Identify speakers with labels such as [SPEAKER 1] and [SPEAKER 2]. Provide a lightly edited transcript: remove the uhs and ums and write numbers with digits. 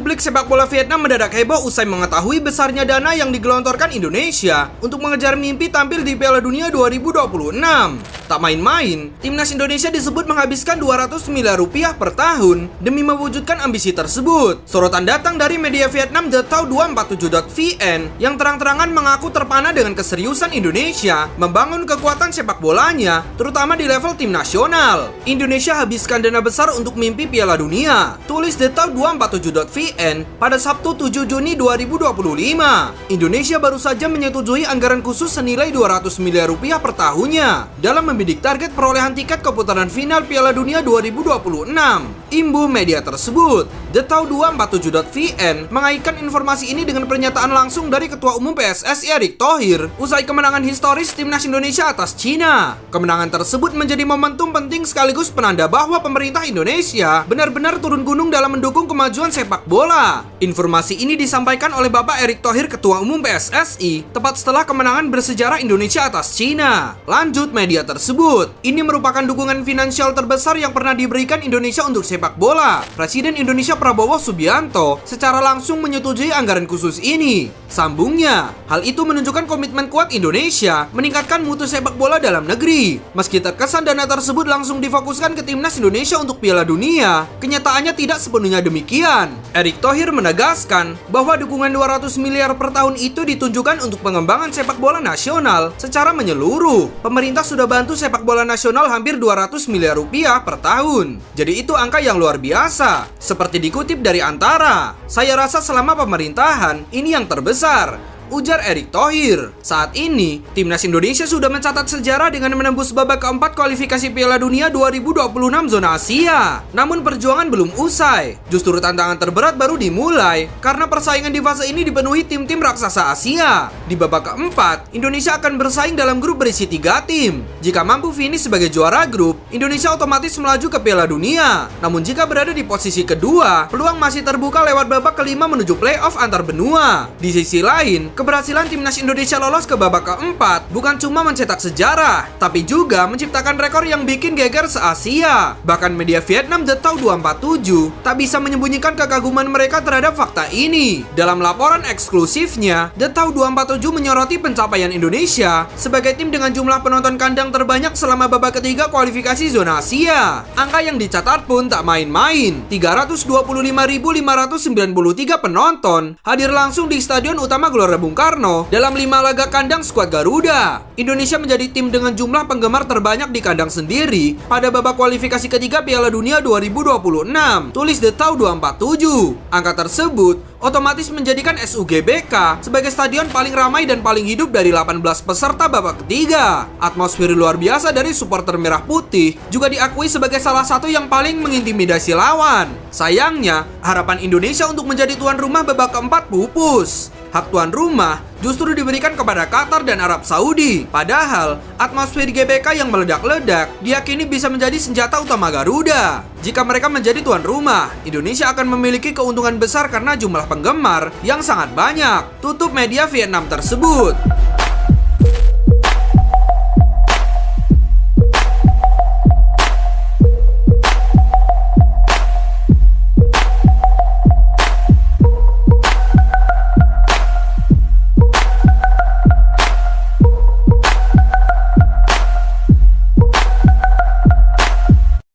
[SPEAKER 1] Publik sepak bola Vietnam mendadak heboh usai mengetahui besarnya dana yang digelontorkan Indonesia untuk mengejar mimpi tampil di Piala Dunia 2026. Tak main-main, timnas Indonesia disebut menghabiskan 200 miliar rupiah per tahun demi mewujudkan ambisi tersebut. Sorotan datang dari media Vietnam The Tau 247.vn yang terang-terangan mengaku terpana dengan keseriusan Indonesia membangun kekuatan sepak bolanya, terutama di level tim nasional. Indonesia habiskan dana besar untuk mimpi Piala Dunia, tulis The Tau 247.vn pada Sabtu 7 Juni 2025. Indonesia baru saja menyetujui anggaran khusus senilai 200 miliar rupiah per tahunnya dalam membidik target perolehan tiket ke putaran final Piala Dunia 2026. Imbuh media tersebut, The Tau 247.vn mengaitkan informasi ini dengan pernyataan langsung dari Ketua Umum PSSI Erick Thohir usai kemenangan historis timnas Indonesia atas Cina. Kemenangan tersebut menjadi momentum penting sekaligus penanda bahwa pemerintah Indonesia benar-benar turun gunung dalam mendukung kemajuan sepak bola. Informasi ini disampaikan oleh Bapak Erick Thohir, Ketua Umum PSSI, tepat setelah kemenangan bersejarah Indonesia atas Cina. Lanjut media tersebut, ini merupakan dukungan finansial terbesar yang pernah diberikan Indonesia untuk sepak bola. Presiden Indonesia Prabowo Subianto secara langsung menyetujui anggaran khusus ini. Sambungnya, hal itu menunjukkan komitmen kuat Indonesia meningkatkan mutu sepak bola dalam negeri. Meski terkesan dana tersebut langsung difokuskan ke timnas Indonesia untuk Piala Dunia, kenyataannya tidak sepenuhnya demikian. Erick Thohir menegaskan bahwa dukungan 200 miliar per tahun itu ditunjukkan untuk pengembangan sepak bola nasional secara menyeluruh. Pemerintah sudah bantu sepak bola nasional hampir 200 miliar rupiah per tahun. Jadi itu angka yang luar biasa. Seperti dikutip dari Antara, saya rasa selama pemerintahan ini yang terbesar, ujar Erick Thohir. Saat ini, timnas Indonesia sudah mencatat sejarah dengan menembus babak keempat kualifikasi Piala Dunia 2026 zona Asia. Namun perjuangan belum usai. Justru tantangan terberat baru dimulai karena persaingan di fase ini dipenuhi tim-tim raksasa Asia. Di babak keempat, Indonesia akan bersaing dalam grup berisi 3 tim. Jika mampu finish sebagai juara grup, Indonesia otomatis melaju ke Piala Dunia. Namun jika berada di posisi kedua, peluang masih terbuka lewat babak kelima menuju playoff antar benua. Di sisi lain, keberhasilan timnas Indonesia lolos ke babak keempat bukan cuma mencetak sejarah, tapi juga menciptakan rekor yang bikin geger se-Asia. Bahkan media Vietnam The Tau 247 tak bisa menyembunyikan kekaguman mereka terhadap fakta ini. Dalam laporan eksklusifnya, The Tau 247 menyoroti pencapaian Indonesia sebagai tim dengan jumlah penonton kandang terbanyak selama babak ketiga kualifikasi zona Asia. Angka yang dicatat pun tak main-main. 325.593 penonton hadir langsung di Stadion Utama Gelora Bung Karno dalam 5 laga kandang skuad Garuda. Indonesia menjadi tim dengan jumlah penggemar terbanyak di kandang sendiri pada babak kualifikasi ketiga Piala Dunia 2026, tulis The Tau 247. Angka tersebut otomatis menjadikan SUGBK sebagai stadion paling ramai dan paling hidup dari 18 peserta babak ketiga. Atmosfer luar biasa dari supporter merah putih juga diakui sebagai salah satu yang paling mengintimidasi lawan. Sayangnya, harapan Indonesia untuk menjadi tuan rumah babak keempat pupus. Hak tuan rumah justru diberikan kepada Qatar dan Arab Saudi. Padahal, atmosfer GBK yang meledak-ledak diyakini bisa menjadi senjata utama Garuda. Jika mereka menjadi tuan rumah, Indonesia akan memiliki keuntungan besar karena jumlah penggemar yang sangat banyak, tutup media Vietnam tersebut.